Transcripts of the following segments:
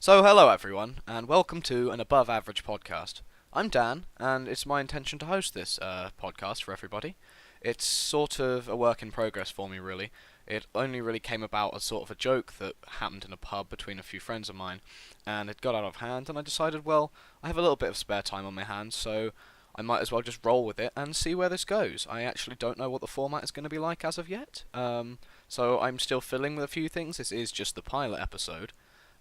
So, hello everyone, and welcome to an above average podcast. I'm Dan, and it's my intention to host this podcast for everybody. It's sort of a work in progress for me, really. It only really came about as sort of a joke that happened in a pub between a few friends of mine, and it got out of hand, and I decided, well, I have a little bit of spare time on my hands, so I might as well just roll with it and see where this goes. I actually don't know what the format is going to be like as of yet, so I'm still fiddling with a few things. This is just the pilot episode.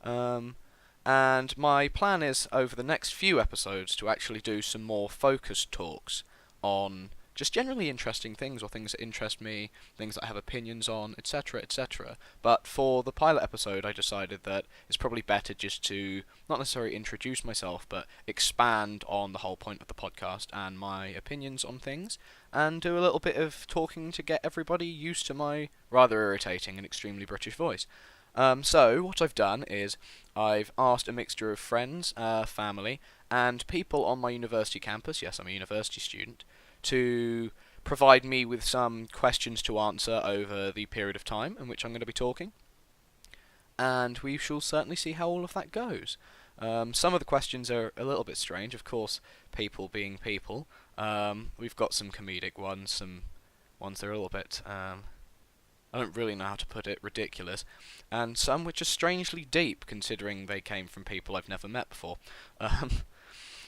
Um, and my plan is over the next few episodes to actually do some more focused talks on just generally interesting things or things that interest me, things that I have opinions on, etc., etc. But for the pilot episode, I decided that it's probably better just to not necessarily introduce myself, but expand on the whole point of the podcast and my opinions on things, and do a little bit of talking to get everybody used to my rather irritating and extremely British voice. So what I've done is I've asked a mixture of friends, family, and people on my university campus, yes, I'm a university student, to provide me with some questions to answer over the period of time in which I'm going to be talking. And we shall certainly see how all of that goes. Some of the questions are a little bit strange, of course, people being people. We've got some comedic ones, some ones that are a little bit I don't really know how to put it, ridiculous, and some which are strangely deep considering they came from people I've never met before. Um,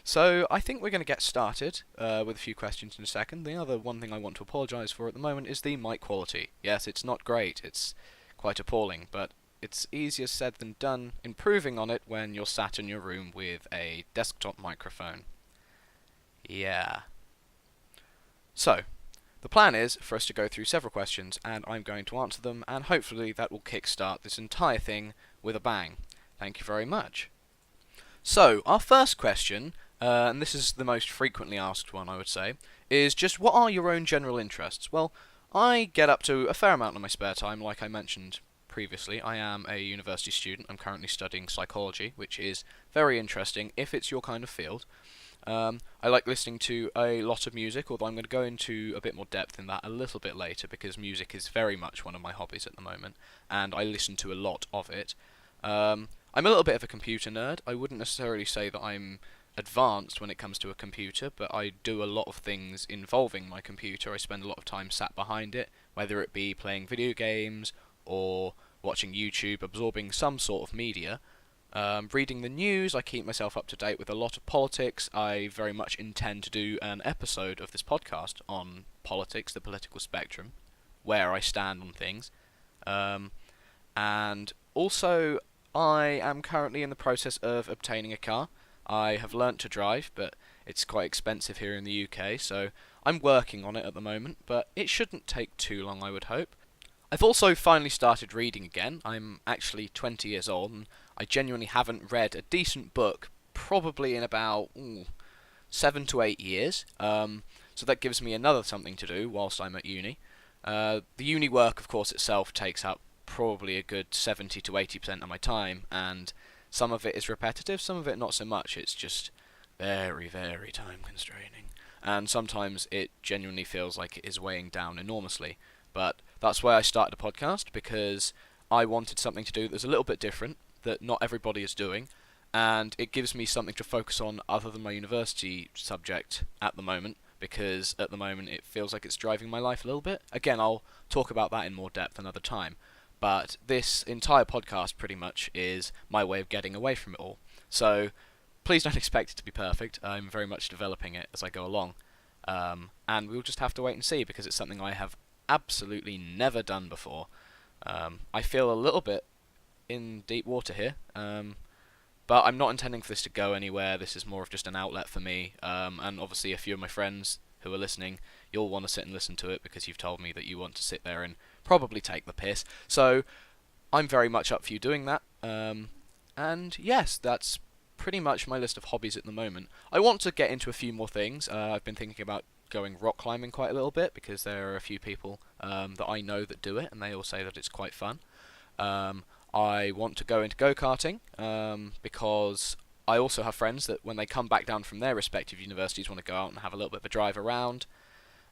so I think we're going to get started with a few questions in a second. The other one thing I want to apologise for at the moment is the mic quality. Yes, it's not great, it's quite appalling, but it's easier said than done improving on it when you're sat in your room with a desktop microphone. Yeah. So, the plan is for us to go through several questions, and I'm going to answer them, and hopefully that will kickstart this entire thing with a bang. Thank you very much. So, our first question, and this is the most frequently asked one, I would say, is just what are your own general interests? Well, I get up to a fair amount in my spare time, like I mentioned previously. I am a university student. I'm currently studying psychology, which is very interesting if it's your kind of field. I like listening to a lot of music, although I'm going to go into a bit more depth in that a little bit later because music is very much one of my hobbies at the moment, and I listen to a lot of it. I'm a little bit of a computer nerd. I wouldn't necessarily say that I'm advanced when it comes to a computer, but I do a lot of things involving my computer. I spend a lot of time sat behind it, whether it be playing video games or watching YouTube, absorbing some sort of media. Reading the news, I keep myself up to date with a lot of politics. I very much intend to do an episode of this podcast on politics, the political spectrum, where I stand on things. And also, I am currently in the process of obtaining a car. I have learnt to drive, but it's quite expensive here in the UK, so I'm working on it at the moment, but it shouldn't take too long, I would hope. I've also finally started reading again. I'm actually 20 years old, and I genuinely haven't read a decent book probably in about 7 to 8 years. So that gives me another something to do whilst I'm at uni. The uni work, of course, itself takes up probably a good 70 to 80% of my time, and some of it is repetitive, some of it not so much. It's just very, very time constraining. And sometimes it genuinely feels like it is weighing down enormously. But that's why I started a podcast, because I wanted something to do that was a little bit different, that not everybody is doing, and it gives me something to focus on other than my university subject at the moment, because at the moment it feels like it's driving my life a little bit. Again, I'll talk about that in more depth another time, but this entire podcast pretty much is my way of getting away from it all. So please don't expect it to be perfect. I'm very much developing it as I go along, and we'll just have to wait and see, because it's something I have absolutely never done before. I feel a little bit in deep water here, but I'm not intending for this to go anywhere. This is more of just an outlet for me, and obviously a few of my friends who are listening, you'll want to sit and listen to it because you've told me that you want to sit there and probably take the piss. So I'm very much up for you doing that, and yes, that's pretty much my list of hobbies at the moment. I want to get into a few more things. I've been thinking about going rock climbing quite a little bit, because there are a few people that I know that do it, and they all say that it's quite fun. I want to go into go-karting, because I also have friends that when they come back down from their respective universities want to go out and have a little bit of a drive around.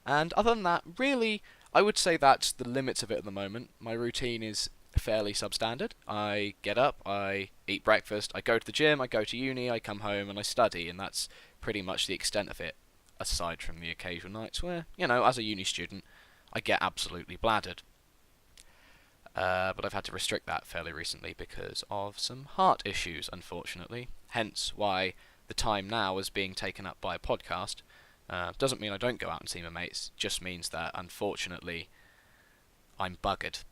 And other than that, really, I would say that's the limits of it at the moment. My routine is fairly substandard. I get up, I eat breakfast, I go to the gym, I go to uni, I come home and I study, and that's pretty much the extent of it, aside from the occasional nights where, as a uni student, I get absolutely bladdered. But I've had to restrict that fairly recently because of some heart issues, unfortunately. Hence why the time now is being taken up by a podcast. Doesn't mean I don't go out and see my mates, just means that, unfortunately, I'm buggered.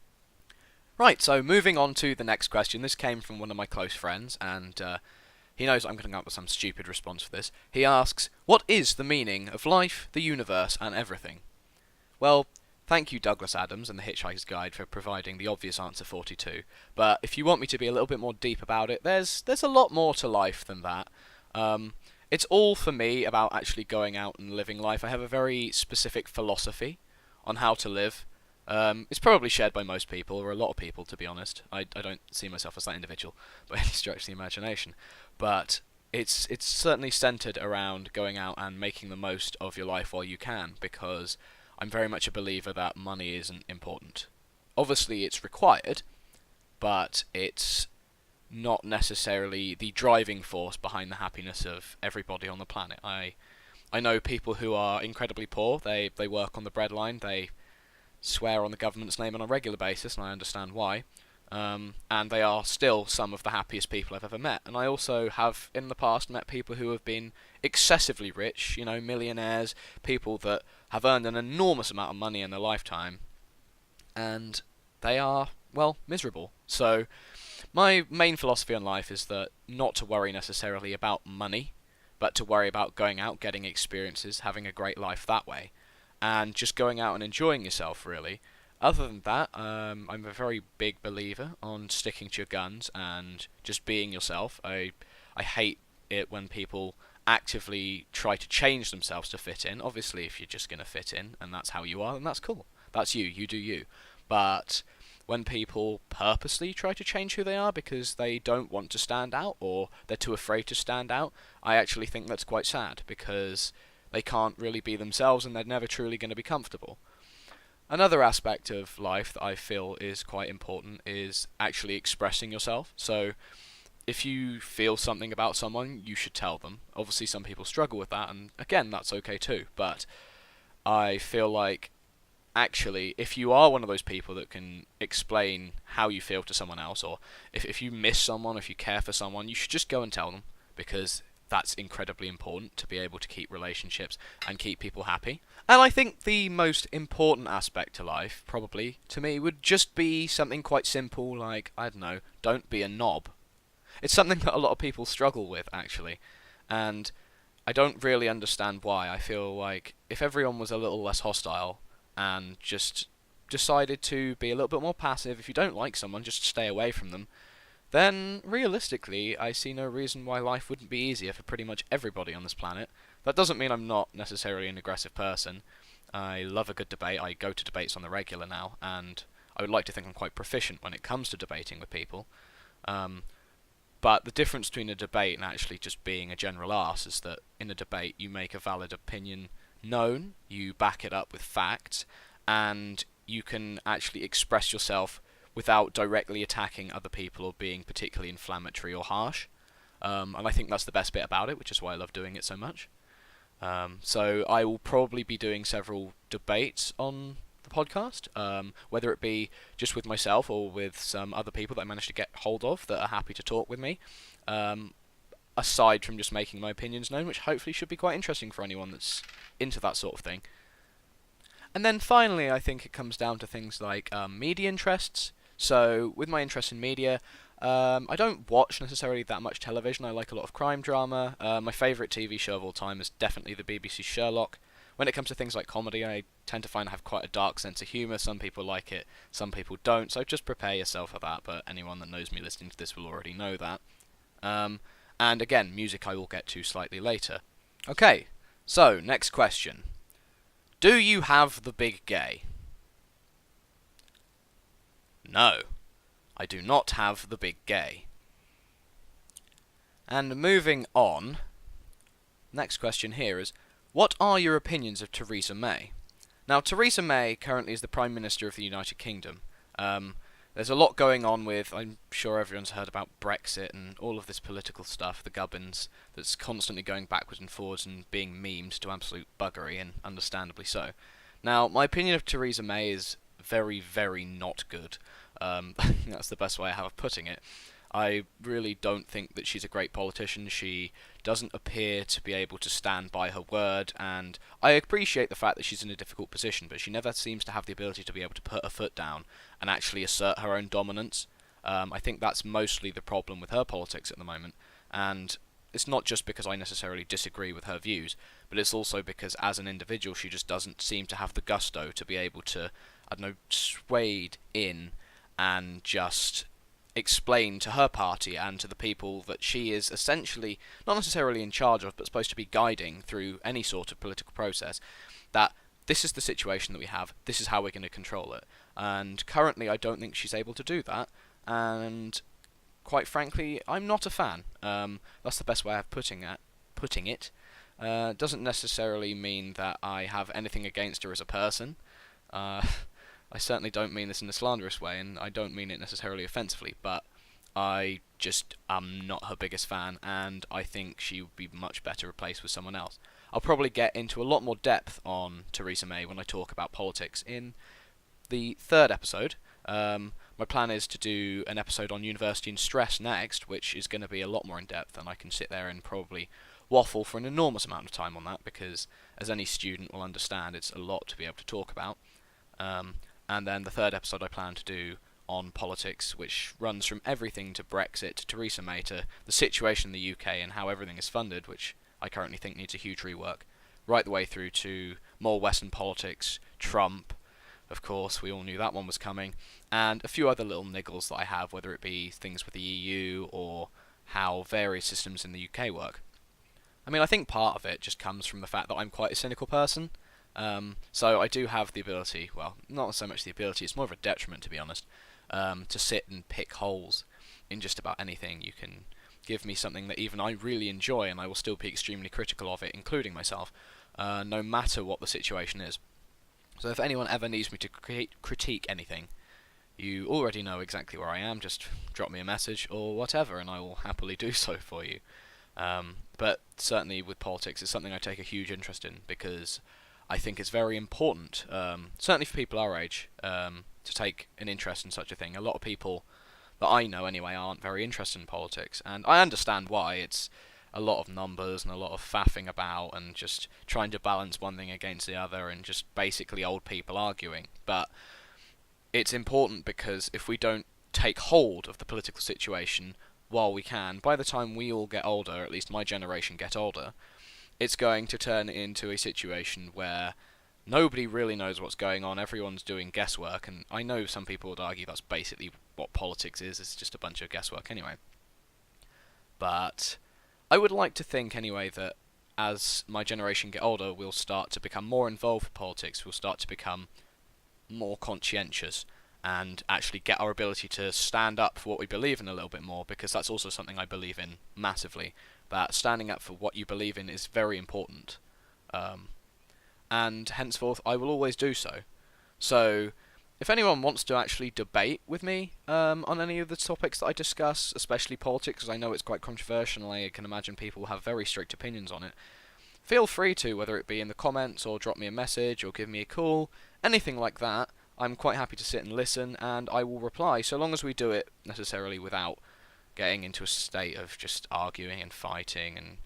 Right, so moving on to the next question. This came from one of my close friends, and he knows I'm going to come up with some stupid response for this. He asks, what is the meaning of life, the universe, and everything? Well, thank you, Douglas Adams and the Hitchhiker's Guide, for providing the obvious answer 42. But if you want me to be a little bit more deep about it, there's a lot more to life than that. It's all, for me, about actually going out and living life. I have a very specific philosophy on how to live. It's probably shared by most people, or a lot of people, to be honest. I don't see myself as that individual by any stretch of the imagination. But it's certainly centered around going out and making the most of your life while you can, because I'm very much a believer that money isn't important. Obviously, it's required, but it's not necessarily the driving force behind the happiness of everybody on the planet. I know people who are incredibly poor. They work on the breadline. They swear on the government's name on a regular basis, and I understand why. And they are still some of the happiest people I've ever met. And I also have, in the past, met people who have been excessively rich, millionaires, people that have earned an enormous amount of money in their lifetime, and they are, well, miserable. So my main philosophy on life is that not to worry necessarily about money, but to worry about going out, getting experiences, having a great life that way, and just going out and enjoying yourself, really. Other than that, I'm a very big believer on sticking to your guns and just being yourself. I hate it when people actively try to change themselves to fit in. Obviously, if you're just going to fit in and that's how you are, then that's cool. That's you. You do you. But when people purposely try to change who they are because they don't want to stand out or they're too afraid to stand out, I actually think that's quite sad, because they can't really be themselves and they're never truly going to be comfortable. Another aspect of life that I feel is quite important is actually expressing yourself. So if you feel something about someone, you should tell them. Obviously some people struggle with that, and again, that's okay too. But I feel like actually, if you are one of those people that can explain how you feel to someone else, or if you miss someone, if you care for someone, you should just go and tell them, because that's incredibly important to be able to keep relationships and keep people happy. And I think the most important aspect to life, probably, to me, would just be something quite simple like, I don't know, don't be a knob. It's something that a lot of people struggle with, actually, and I don't really understand why. I feel like if everyone was a little less hostile and just decided to be a little bit more passive, if you don't like someone, just stay away from them, then realistically, I see no reason why life wouldn't be easier for pretty much everybody on this planet. That doesn't mean I'm not necessarily an aggressive person. I love a good debate. I go to debates on the regular now, and I would like to think I'm quite proficient when it comes to debating with people. But the difference between a debate and actually just being a general arse is that in a debate you make a valid opinion known, you back it up with facts, and you can actually express yourself without directly attacking other people or being particularly inflammatory or harsh. And I think that's the best bit about it, which is why I love doing it so much. So I will probably be doing several debates on the podcast, whether it be just with myself or with some other people that I managed to get hold of that are happy to talk with me, aside from just making my opinions known, which hopefully should be quite interesting for anyone that's into that sort of thing. And then finally, I think it comes down to things like media interests. So with my interest in media, I don't watch necessarily that much television. I like a lot of crime drama. My favourite TV show of all time is definitely the BBC Sherlock. When it comes to things like comedy, I tend to find I have quite a dark sense of humour. Some people like it, some people don't, so just prepare yourself for that, but anyone that knows me listening to this will already know that. And again, music I will get to slightly later. Okay, so next question. Do you have the big gay? No, I do not have the big gay. And moving on, next question here is, what are your opinions of Theresa May? Now, Theresa May currently is the Prime Minister of the United Kingdom. There's there's a lot going on with, I'm sure everyone's heard about Brexit and all of this political stuff, the gubbins, that's constantly going backwards and forwards and being memed to absolute buggery, and understandably so. Now, my opinion of Theresa May is very, very not good. That's the best way I have of putting it. I really don't think that she's a great politician. She doesn't appear to be able to stand by her word, and I appreciate the fact that she's in a difficult position, but she never seems to have the ability to be able to put her foot down and actually assert her own dominance. I think that's mostly the problem with her politics at the moment, and it's not just because I necessarily disagree with her views, but it's also because as an individual she just doesn't seem to have the gusto to be able to, I don't know, swayed in and just explain to her party and to the people that she is essentially not necessarily in charge of, but supposed to be guiding through any sort of political process, that this is the situation that we have, this is how we're going to control it. And currently I don't think she's able to do that, and quite frankly I'm not a fan. That's the best way of putting it. Doesn't necessarily mean that I have anything against her as a person. I certainly don't mean this in a slanderous way, and I don't mean it necessarily offensively, but I just am not her biggest fan, and I think she would be much better replaced with someone else. I'll probably get into a lot more depth on Theresa May when I talk about politics in the third episode. My plan is to do an episode on university and stress next, which is going to be a lot more in depth, and I can sit there and probably waffle for an enormous amount of time on that, because as any student will understand, it's a lot to be able to talk about. And then the third episode I plan to do on politics, which runs from everything to Brexit, to Theresa May, to the situation in the UK and how everything is funded, which I currently think needs a huge rework, right the way through to more Western politics, Trump, of course, we all knew that one was coming, and a few other little niggles that I have, whether it be things with the EU or how various systems in the UK work. I mean, I think part of it just comes from the fact that I'm quite a cynical person. So I do have the ability, well, not so much the ability, it's more of a detriment to be honest, to sit and pick holes in just about anything. You can give me something that even I really enjoy and I will still be extremely critical of it, including myself, no matter what the situation is. So if anyone ever needs me to critique anything, you already know exactly where I am, just drop me a message or whatever and I will happily do so for you. But certainly with politics it's something I take a huge interest in, because I think it's very important, certainly for people our age, to take an interest in such a thing. A lot of people that I know anyway aren't very interested in politics, and I understand why. It's a lot of numbers and a lot of faffing about and just trying to balance one thing against the other and just basically old people arguing. But it's important because if we don't take hold of the political situation while we can, by the time we all get older, or at least my generation get older, it's going to turn into a situation where nobody really knows what's going on, everyone's doing guesswork, and I know some people would argue that's basically what politics is, it's just a bunch of guesswork anyway. But I would like to think anyway that as my generation get older, we'll start to become more involved with politics, we'll start to become more conscientious, and actually get our ability to stand up for what we believe in a little bit more, because that's also something I believe in massively, that standing up for what you believe in is very important, and henceforth I will always do so. So if anyone wants to actually debate with me on any of the topics that I discuss, especially politics, because I know it's quite controversial and I can imagine people have very strict opinions on it, feel free to, whether it be in the comments or drop me a message or give me a call, anything like that. I'm quite happy to sit and listen, and I will reply, so long as we do it necessarily without getting into a state of just arguing and fighting and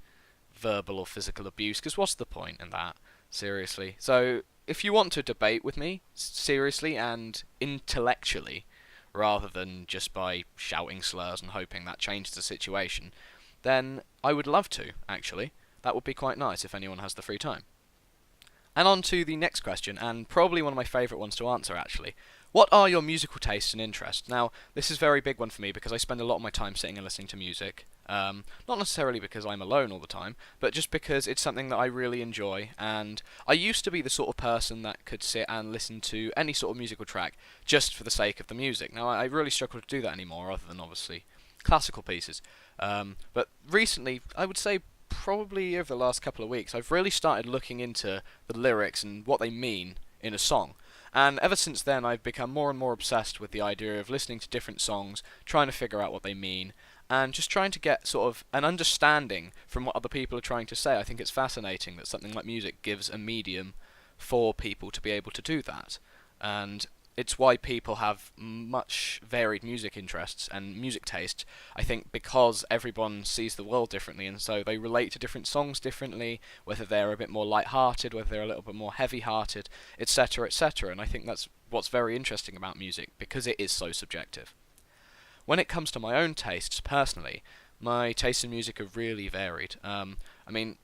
verbal or physical abuse, because what's the point in that? Seriously. So if you want to debate with me seriously and intellectually, rather than just by shouting slurs and hoping that changes the situation, then I would love to, actually. That would be quite nice if anyone has the free time. And on to the next question, and probably one of my favourite ones to answer actually. What are your musical tastes and interests? Now, this is a very big one for me because I spend a lot of my time sitting and listening to music. Not necessarily because I'm alone all the time, but just because it's something that I really enjoy, and I used to be the sort of person that could sit and listen to any sort of musical track just for the sake of the music. Now, I really struggle to do that anymore, other than obviously classical pieces. But recently, I would say probably over the last couple of weeks, I've really started looking into the lyrics and what they mean in a song. And ever since then, I've become more and more obsessed with the idea of listening to different songs, trying to figure out what they mean, and just trying to get sort of an understanding from what other people are trying to say. I think it's fascinating that something like music gives a medium for people to be able to do that. And it's why people have much varied music interests and music taste. I think because everyone sees the world differently, and so they relate to different songs differently, whether they're a bit more light-hearted, whether they're a little bit more heavy-hearted, etc., etc. And I think that's what's very interesting about music, because it is so subjective. When it comes to my own tastes, personally, my tastes in music are really varied. I mean,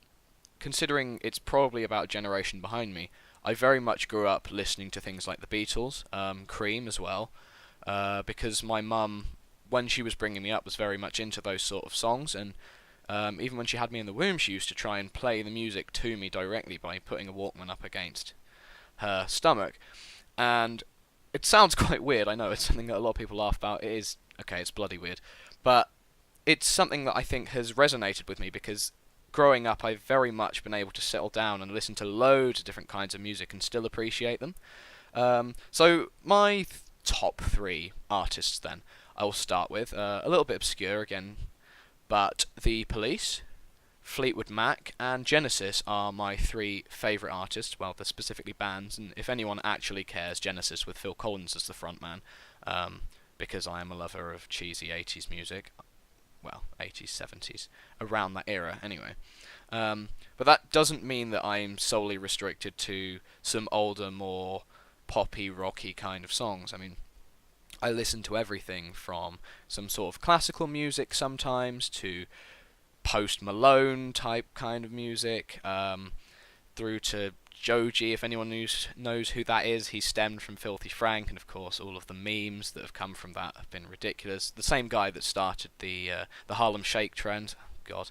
considering it's probably about a generation behind me, I very much grew up listening to things like the Beatles, Cream as well, because my mum, when she was bringing me up, was very much into those sort of songs, and even when she had me in the womb, she used to try and play the music to me directly by putting a Walkman up against her stomach. And it sounds quite weird, I know, it's something that a lot of people laugh about. It is, okay, it's bloody weird, but it's something that I think has resonated with me, because growing up, I've very much been able to settle down and listen to loads of different kinds of music and still appreciate them. So my top three artists, then, I will start with a little bit obscure again, but The Police, Fleetwood Mac, and Genesis are my three favourite artists. Well, they're specifically bands, and if anyone actually cares, Genesis with Phil Collins as the frontman, because I am a lover of cheesy 80s music. Well, 80s, 70s, around that era, anyway. But that doesn't mean that I'm solely restricted to some older, more poppy, rocky kind of songs. I mean, I listen to everything from some sort of classical music sometimes to Post Malone type kind of music, through to Joji. If anyone knows who that is, he stemmed from Filthy Frank, and of course all of the memes that have come from that have been ridiculous. The same guy that started the Harlem Shake trend, God.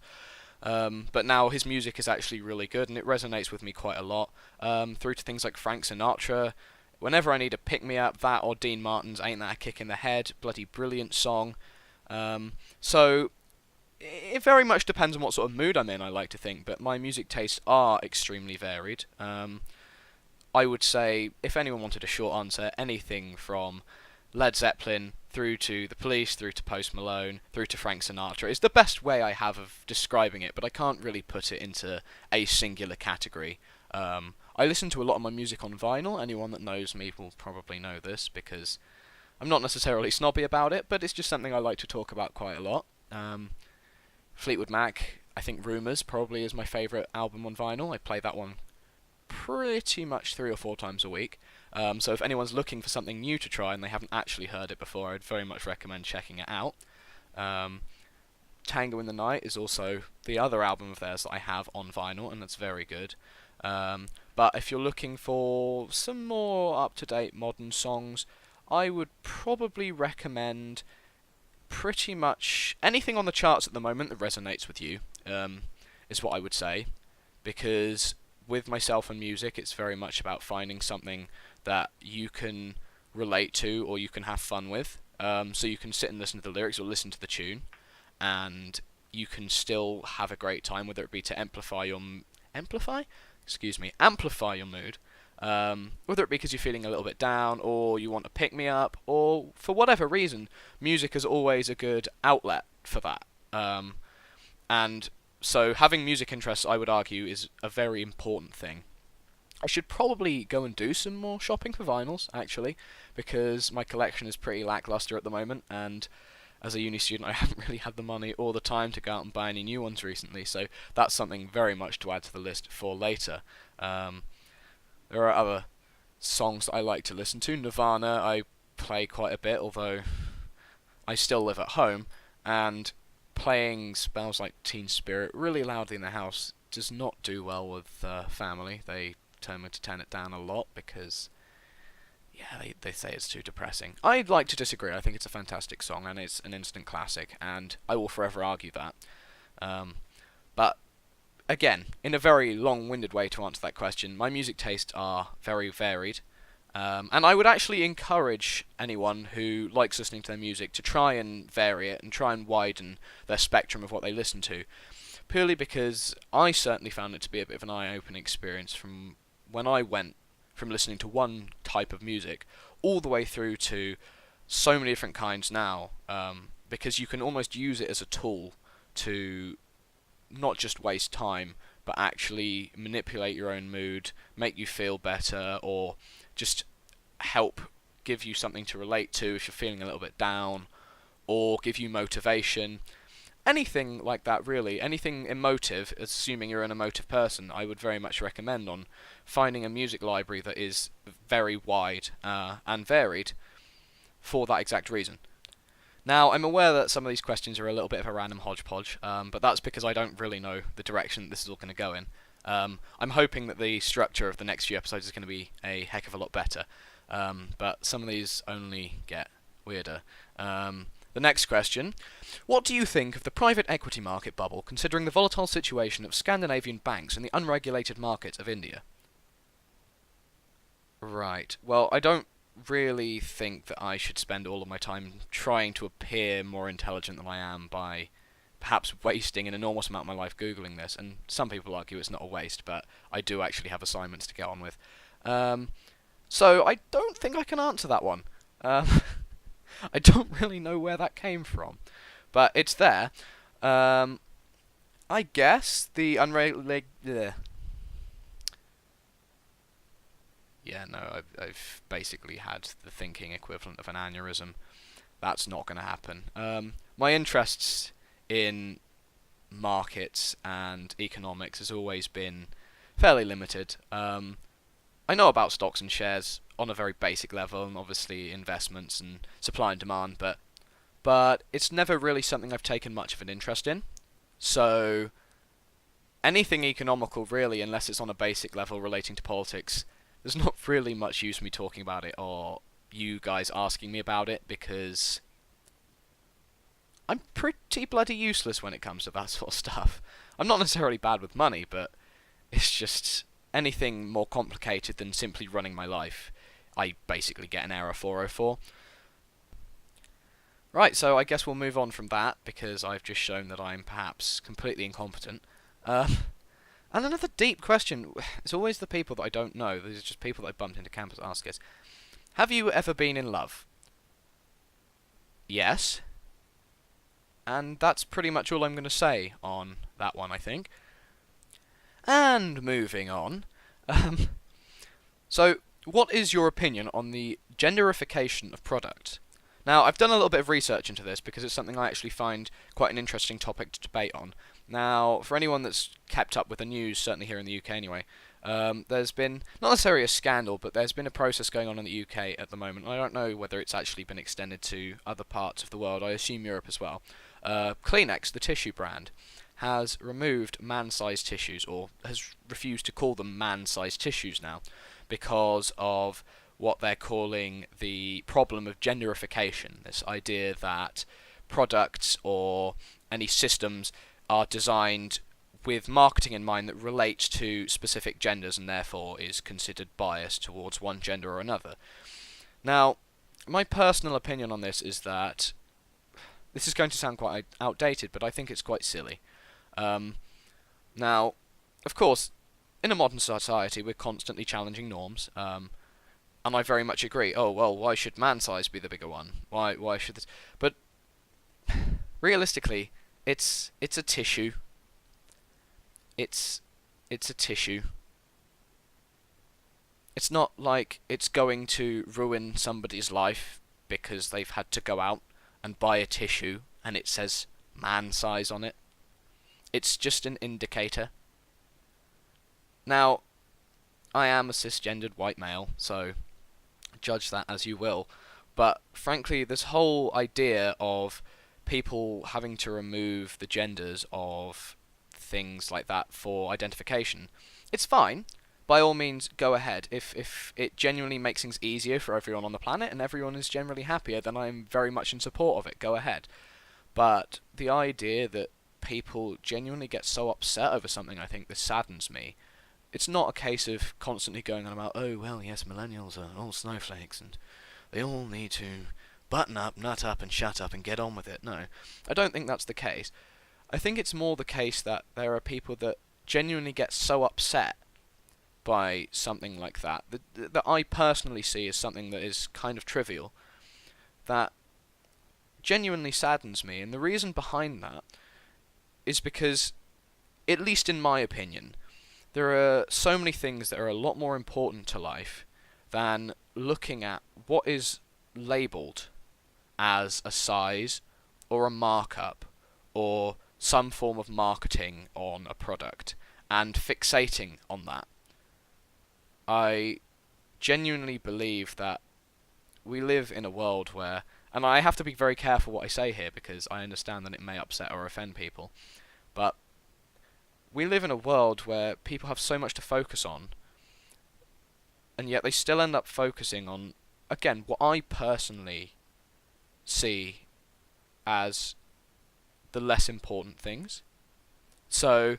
But now his music is actually really good, and it resonates with me quite a lot. Through to things like Frank Sinatra. Whenever I need a pick-me-up, that or Dean Martin's Ain't That a Kick in the Head, bloody brilliant song. So it very much depends on what sort of mood I'm in, I like to think, but my music tastes are extremely varied. I would say, if anyone wanted a short answer, anything from Led Zeppelin through to The Police, through to Post Malone, through to Frank Sinatra is the best way I have of describing it, but I can't really put it into a singular category. I listen to a lot of my music on vinyl. Anyone that knows me will probably know this, because I'm not necessarily snobby about it, but it's just something I like to talk about quite a lot. Fleetwood Mac, I think Rumours probably is my favourite album on vinyl. I play that one pretty much 3 or 4 times a week. So if anyone's looking for something new to try and they haven't actually heard it before, I'd very much recommend checking it out. Tango in the Night is also the other album of theirs that I have on vinyl, and that's very good. But if you're looking for some more up-to-date modern songs, I would probably recommend pretty much anything on the charts at the moment that resonates with you, is what I would say, because with myself and music, it's very much about finding something that you can relate to or you can have fun with. So you can sit and listen to the lyrics or listen to the tune, and you can still have a great time, whether it be to amplify your mood, whether it be because you're feeling a little bit down, or you want to pick me up, or for whatever reason. Music is always a good outlet for that. And so having music interests, I would argue, is a very important thing. I should probably go and do some more shopping for vinyls, actually, because my collection is pretty lackluster at the moment, and as a uni student, I haven't really had the money or the time to go out and buy any new ones recently, so that's something very much to add to the list for later. There are other songs that I like to listen to. Nirvana I play quite a bit, although I still live at home, and playing Smells Like Teen Spirit really loudly in the house does not do well with family. They tell me to turn it down a lot because, yeah, they say it's too depressing. I'd like to disagree. I think it's a fantastic song, and it's an instant classic, and I will forever argue that. But again, in a very long-winded way to answer that question, my music tastes are very varied, and I would actually encourage anyone who likes listening to their music to try and vary it and try and widen their spectrum of what they listen to, purely because I certainly found it to be a bit of an eye-opening experience from when I went from listening to one type of music all the way through to so many different kinds now, because you can almost use it as a tool to not just waste time, but actually manipulate your own mood, make you feel better, or just help give you something to relate to if you're feeling a little bit down, or give you motivation. Anything like that, really. Anything emotive, assuming you're an emotive person, I would very much recommend on finding a music library that is very wide and varied for that exact reason. Now, I'm aware that some of these questions are a little bit of a random hodgepodge, but that's because I don't really know the direction this is all going to go in. I'm hoping that the structure of the next few episodes is going to be a heck of a lot better, but some of these only get weirder. The next question: what do you think of the private equity market bubble, considering the volatile situation of Scandinavian banks and the unregulated markets of India? Right. Well, I don't really think that I should spend all of my time trying to appear more intelligent than I am by perhaps wasting an enormous amount of my life Googling this, and some people argue it's not a waste, but I do actually have assignments to get on with. So I don't think I can answer that one. I don't really know where that came from, but it's there. I guess the unregulated... Yeah, no, I've basically had the thinking equivalent of an aneurysm. That's not going to happen. My interests in markets and economics has always been fairly limited. I know about stocks and shares on a very basic level, and obviously investments and supply and demand, but it's never really something I've taken much of an interest in. So anything economical, really, unless it's on a basic level relating to politics, there's not really much use me talking about it or you guys asking me about it, because I'm pretty bloody useless when it comes to that sort of stuff. I'm not necessarily bad with money, but it's just anything more complicated than simply running my life, I basically get an error 404. Right, so I guess we'll move on from that, because I've just shown that I'm perhaps completely incompetent. And another deep question, it's always the people that I don't know, these are just people that I bumped into campus ask us, have you ever been in love? Yes. And that's pretty much all I'm going to say on that one, I think. And moving on, so what is your opinion on the genderification of product? Now, I've done a little bit of research into this because it's something I actually find quite an interesting topic to debate on. Now, for anyone that's kept up with the news, certainly here in the UK anyway, there's been, not necessarily a scandal, but there's been a process going on in the UK at the moment. I don't know whether it's actually been extended to other parts of the world, I assume Europe as well. Kleenex, the tissue brand, has removed man-sized tissues, or has refused to call them man-sized tissues now, because of what they're calling the problem of genderification, this idea that products or any systems are designed with marketing in mind that relates to specific genders and therefore is considered biased towards one gender or another. Now, my personal opinion on this is that this is going to sound quite outdated, but I think it's quite silly. Now, of course, in a modern society, we're constantly challenging norms, and I very much agree. Oh, well, why should man size be the bigger one? Why should this? But realistically, it's a tissue. It's a tissue. It's not like it's going to ruin somebody's life because they've had to go out and buy a tissue and it says man size on it. It's just an indicator. Now, I am a cisgendered white male, so judge that as you will, but frankly, this whole idea of people having to remove the genders of things like that for identification, it's fine. By all means, go ahead. If it genuinely makes things easier for everyone on the planet and everyone is generally happier, then I'm very much in support of it. Go ahead. But the idea that people genuinely get so upset over something, I think this saddens me. It's not a case of constantly going on about, oh, well, yes, millennials are all snowflakes and they all need to button up, nut up, and shut up and get on with it. No, I don't think that's the case. I think it's more the case that there are people that genuinely get so upset by something like that I personally see as something that is kind of trivial, that genuinely saddens me. And the reason behind that is because, at least in my opinion, there are so many things that are a lot more important to life than looking at what is labelled as a size or a markup or some form of marketing on a product and fixating on that. I genuinely believe that we live in a world where, and I have to be very careful what I say here because I understand that it may upset or offend people, but we live in a world where people have so much to focus on, and yet they still end up focusing on, again, what I personally see as the less important things. So,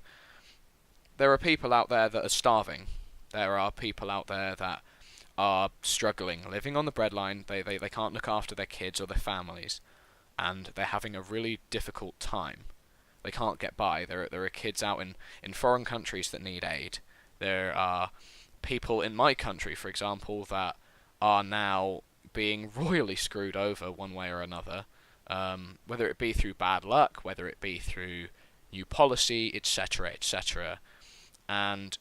there are people out there that are starving. There are people out there that are struggling, living on the breadline. They can't look after their kids or their families, and they're having a really difficult time. They can't get by. There are kids out in foreign countries that need aid. There are people in my country, for example, that are now being royally screwed over one way or another, whether it be through bad luck, whether it be through new policy, etc., etc., and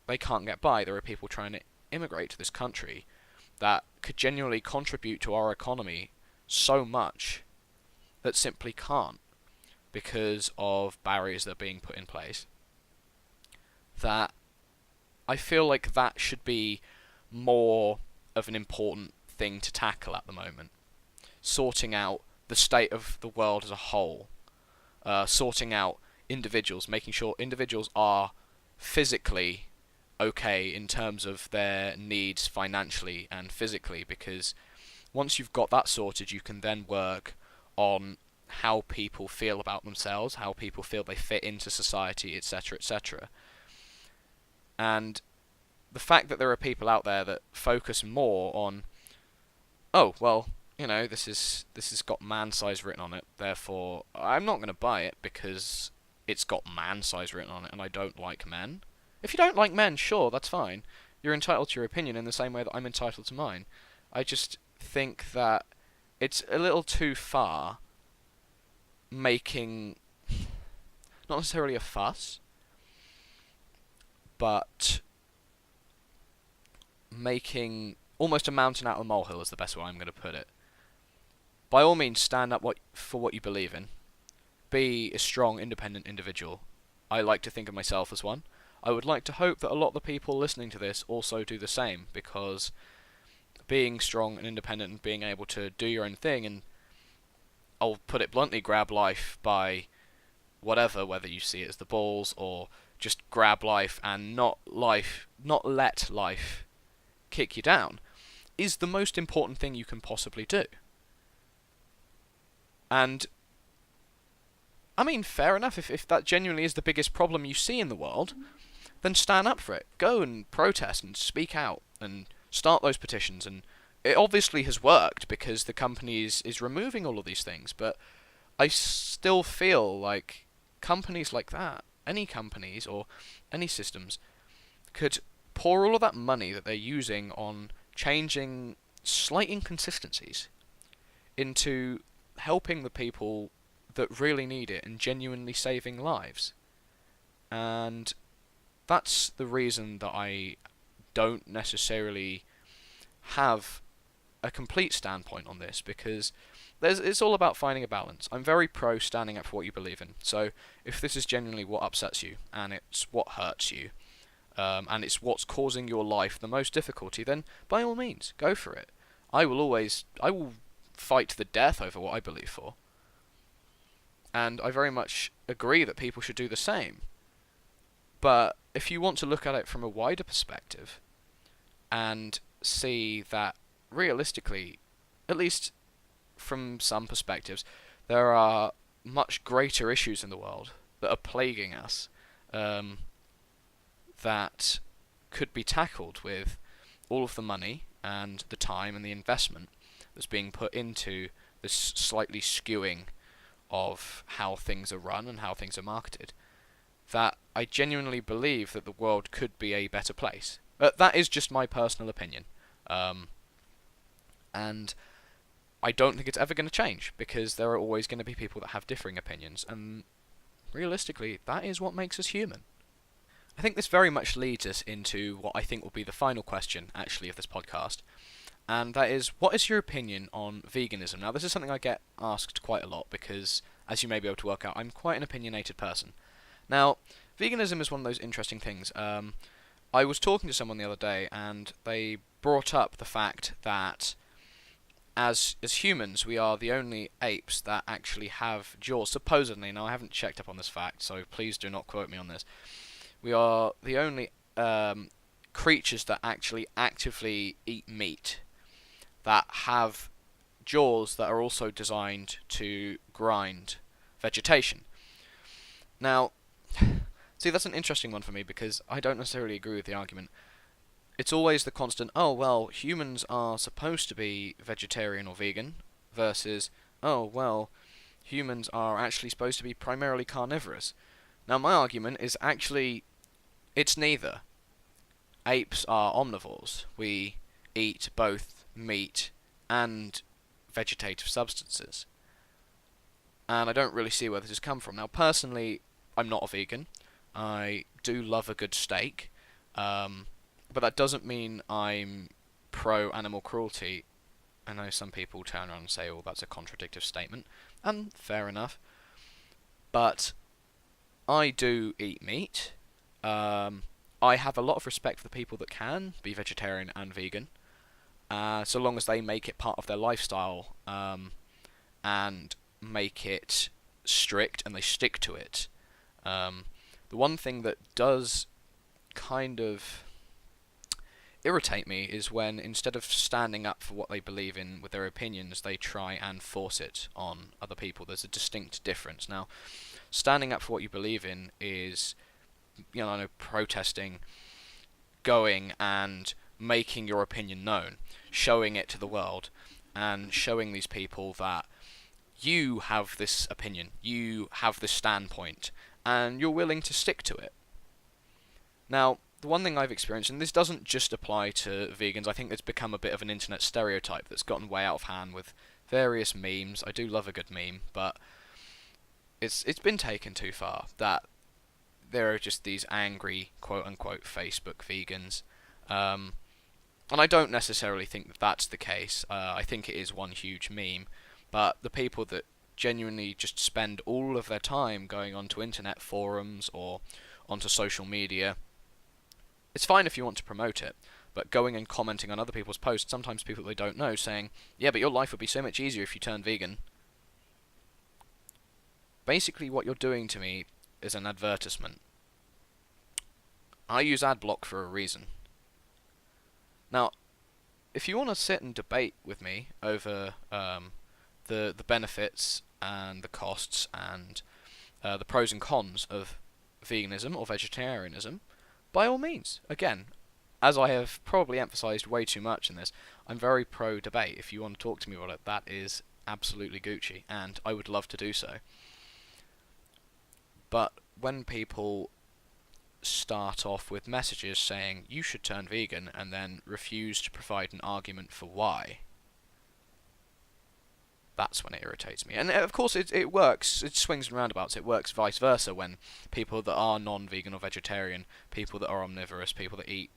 they can't get by. There are people trying to immigrate to this country that could genuinely contribute to our economy so much that simply can't, because of barriers that are being put in place, that I feel like that should be more of an important thing to tackle at the moment. Sorting out the state of the world as a whole, sorting out individuals, making sure individuals are physically okay in terms of their needs financially and physically, because once you've got that sorted, you can then work on how people feel about themselves, how people feel they fit into society, etc., etc. And the fact that there are people out there that focus more on, oh, well, this has got man size written on it, therefore I'm not going to buy it because it's got man size written on it and I don't like men. If you don't like men, sure, that's fine. You're entitled to your opinion in the same way that I'm entitled to mine. I just think that it's a little too far making, not necessarily a fuss, but making almost a mountain out of a molehill is the best way I'm going to put it. By all means, stand up for what you believe in. Be a strong, independent individual. I like to think of myself as one. I would like to hope that a lot of the people listening to this also do the same, because being strong and independent and being able to do your own thing, and I'll put it bluntly, grab life by whatever, whether you see it as the balls or just grab life and not let life kick you down, is the most important thing you can possibly do. And I mean, fair enough, if that genuinely is the biggest problem you see in the world, then stand up for it. Go and protest and speak out and start those petitions. And it obviously has worked because the company is removing all of these things, but I still feel like companies like that, any companies or any systems, could pour all of that money that they're using on changing slight inconsistencies into helping the people that really need it and genuinely saving lives. And that's the reason that I don't necessarily have a complete standpoint on this, because it's all about finding a balance. I'm very pro standing up for what you believe in. So if this is genuinely what upsets you, and it's what hurts you, and it's what's causing your life the most difficulty, then by all means, go for it. I will fight to the death over what I believe for. And I very much agree that people should do the same. But if you want to look at it from a wider perspective and see that realistically, at least from some perspectives, there are much greater issues in the world that are plaguing us, that could be tackled with all of the money and the time and the investment that's being put into this slightly skewing of how things are run and how things are marketed, that I genuinely believe that the world could be a better place. That is just my personal opinion. And I don't think it's ever going to change, because there are always going to be people that have differing opinions, and realistically, that is what makes us human. I think this very much leads us into what I think will be the final question, actually, of this podcast, and that is, what is your opinion on veganism? Now, this is something I get asked quite a lot, because, as you may be able to work out, I'm quite an opinionated person. Now, veganism is one of those interesting things. I was talking to someone the other day, and they brought up the fact that as humans, we are the only apes that actually have jaws, supposedly. Now, I haven't checked up on this fact, so please do not quote me on this. We are the only creatures that actually actively eat meat that have jaws that are also designed to grind vegetation. Now, see, that's an interesting one for me, because I don't necessarily agree with the argument. It's always the constant, oh, well, humans are supposed to be vegetarian or vegan, versus, oh, well, humans are actually supposed to be primarily carnivorous. Now, my argument is actually, it's neither. Apes are omnivores. We eat both meat and vegetative substances. And I don't really see where this has come from. Now, personally, I'm not a vegan. I do love a good steak. But that doesn't mean I'm pro-animal cruelty. I know some people turn around and say, oh, that's a contradictory statement, and fair enough. But I do eat meat. I have a lot of respect for the people that can be vegetarian and vegan, so long as they make it part of their lifestyle, and make it strict and they stick to it. The one thing that does kind of irritate me is when, instead of standing up for what they believe in with their opinions, they try and force it on other people. There's a distinct difference. Now, standing up for what you believe in is, protesting, going and making your opinion known, showing it to the world, and showing these people that you have this opinion, you have this standpoint, and you're willing to stick to it. Now, the one thing I've experienced, and this doesn't just apply to vegans, I think it's become a bit of an internet stereotype that's gotten way out of hand with various memes. I do love a good meme, but it's been taken too far, that there are just these angry, quote-unquote, Facebook vegans. And I don't necessarily think that that's the case. I think it is one huge meme, but the people that genuinely just spend all of their time going onto internet forums or onto social media, it's fine if you want to promote it, but going and commenting on other people's posts, sometimes people they don't know, saying, yeah, but your life would be so much easier if you turned vegan. Basically, what you're doing to me is an advertisement. I use AdBlock for a reason. Now, if you want to sit and debate with me over the benefits and the costs and the pros and cons of veganism or vegetarianism, by all means. Again, as I have probably emphasised way too much in this, I'm very pro-debate. If you want to talk to me about it, that is absolutely Gucci, and I would love to do so. But when people start off with messages saying you should turn vegan and then refuse to provide an argument for why, that's when it irritates me. And of course it works, it swings and roundabouts, it works vice versa when people that are non-vegan or vegetarian, people that are omnivorous, people that eat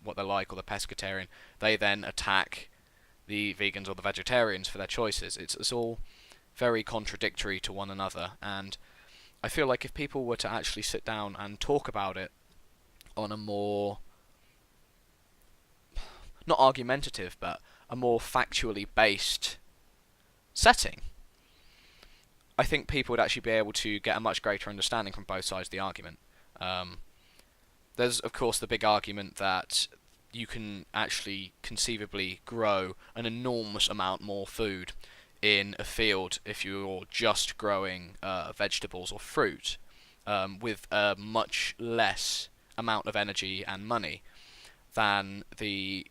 what they like, or the pescatarian, they then attack the vegans or the vegetarians for their choices. It's all very contradictory to one another, and I feel like if people were to actually sit down and talk about it on a more, not argumentative, but a more factually based setting, I think people would actually be able to get a much greater understanding from both sides of the argument. There's, of course, the big argument that you can actually conceivably grow an enormous amount more food in a field if you're just growing vegetables or fruit, with a much less amount of energy and money than the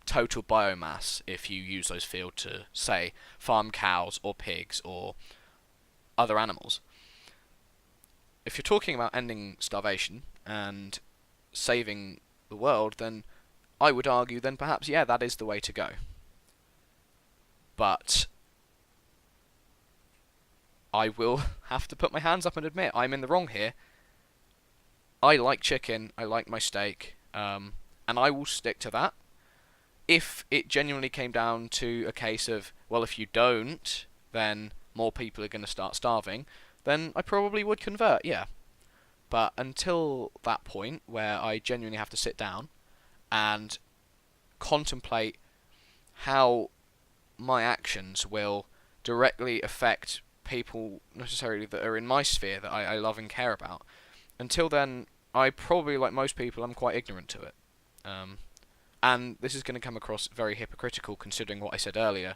total biomass if you use those fields to, say, farm cows or pigs or other animals. if you're talking about ending starvation and saving the world, then I would argue then perhaps, yeah, that is the way to go. But I will have to put my hands up and admit I'm in the wrong here. I like chicken, I like my steak, and I will stick to that. If it genuinely came down to a case of, well, if you don't, then more people are going to start starving, then I probably would convert, yeah. But until that point where I genuinely have to sit down and contemplate how my actions will directly affect people necessarily that are in my sphere that I love and care about, until then, I probably, like most people, I'm quite ignorant to it. And this is going to come across very hypocritical considering what I said earlier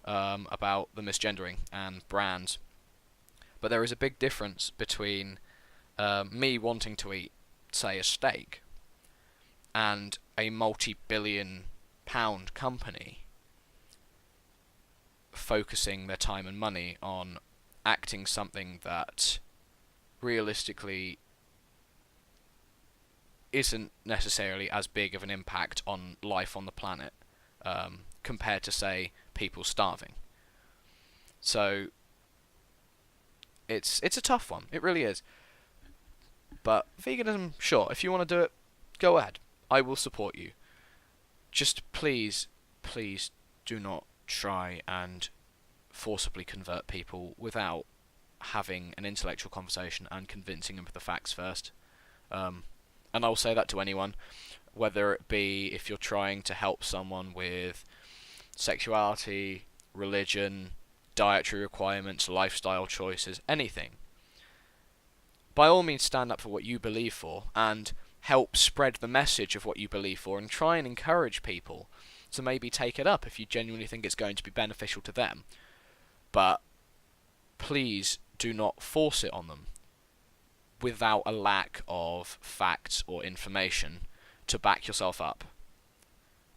about the misgendering and brands. But there is a big difference between me wanting to eat, say, a steak and a multi-billion pound company focusing their time and money on acting something that realistically isn't necessarily as big of an impact on life on the planet compared to, say, people starving. So it's a tough one. It really is. But veganism, sure, if you want to do it, go ahead. I will support you. Just please, please do not try and forcibly convert people without having an intellectual conversation and convincing them of the facts first. And I'll say that to anyone, whether it be if you're trying to help someone with sexuality, religion, dietary requirements, lifestyle choices, anything. By all means, stand up for what you believe for and help spread the message of what you believe for, and try and encourage people to maybe take it up if you genuinely think it's going to be beneficial to them. But please do not force it on them without a lack of facts or information to back yourself up.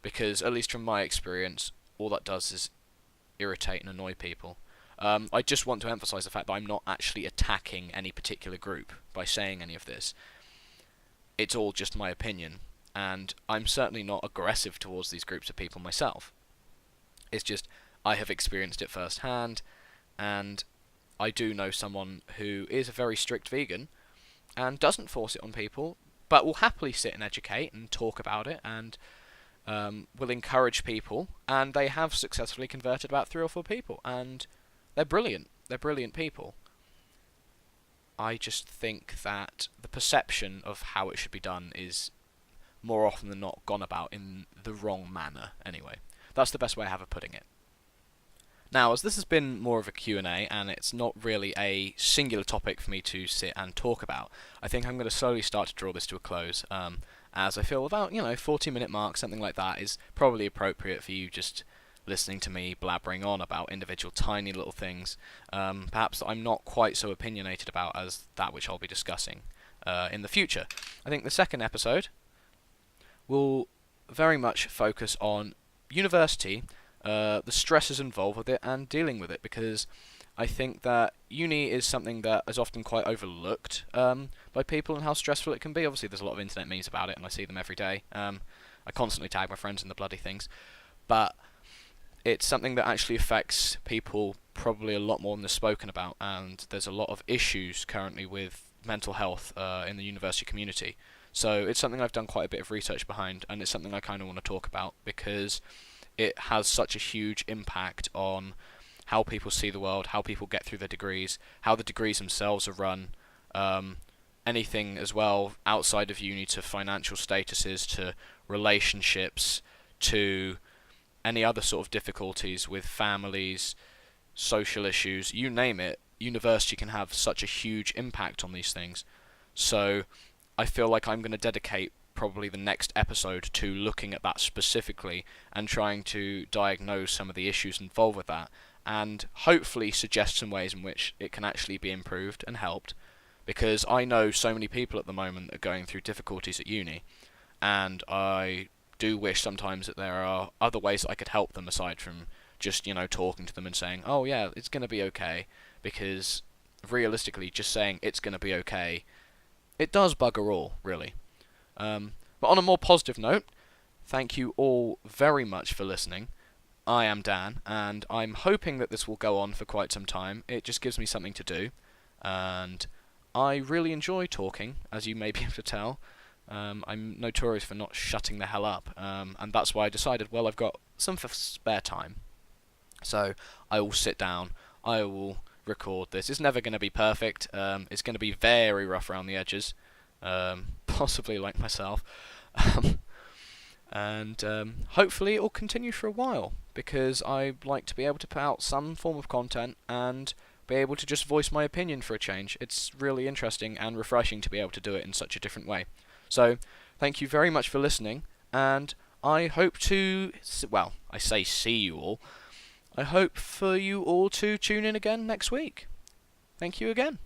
Because, at least from my experience, all that does is irritate and annoy people. I just want to emphasise the fact that I'm not actually attacking any particular group by saying any of this. It's all just my opinion, and I'm certainly not aggressive towards these groups of people myself. It's just I have experienced it firsthand, and I do know someone who is a very strict vegan and doesn't force it on people, but will happily sit and educate and talk about it, and will encourage people, and they have successfully converted about 3 or 4 people, and they're brilliant. They're brilliant people. I just think that the perception of how it should be done is more often than not gone about in the wrong manner anyway. That's the best way I have of putting it. Now, as this has been more of a Q&A and it's not really a singular topic for me to sit and talk about, I think I'm going to slowly start to draw this to a close, as I feel about, 40-minute mark, something like that, is probably appropriate for you just listening to me blabbering on about individual tiny little things, perhaps that I'm not quite so opinionated about as that which I'll be discussing in the future. I think the second episode will very much focus on university, the stresses involved with it, and dealing with it, because I think that uni is something that is often quite overlooked by people and how stressful it can be. Obviously, there's a lot of internet memes about it, and I see them every day. I constantly tag my friends in the bloody things. But it's something that actually affects people probably a lot more than is spoken about, and there's a lot of issues currently with mental health in the university community. So it's something I've done quite a bit of research behind, and it's something I kind of want to talk about because it has such a huge impact on how people see the world, how people get through their degrees, how the degrees themselves are run, anything as well outside of uni, to financial statuses, to relationships, to any other sort of difficulties with families, social issues, you name it. University can have such a huge impact on these things. So I feel like I'm going to dedicate probably the next episode to looking at that specifically and trying to diagnose some of the issues involved with that, and hopefully suggest some ways in which it can actually be improved and helped, because I know so many people at the moment are going through difficulties at uni, and I do wish sometimes that there are other ways that I could help them aside from just, talking to them and saying, oh yeah, it's going to be okay, because realistically, just saying it's going to be okay, it does bugger all, really. But on a more positive note, thank you all very much for listening. I am Dan, and I'm hoping that this will go on for quite some time. It just gives me something to do, and I really enjoy talking, as you may be able to tell. I'm notorious for not shutting the hell up, and that's why I decided, well, I've got some spare time. So I will sit down, I will record this. It's never going to be perfect. It's going to be very rough around the edges, possibly like myself. And hopefully it will continue for a while, because I like to be able to put out some form of content and be able to just voice my opinion for a change. It's really interesting and refreshing to be able to do it in such a different way. So, thank you very much for listening, and I hope to, well, I say see you all. I hope for you all to tune in again next week. Thank you again.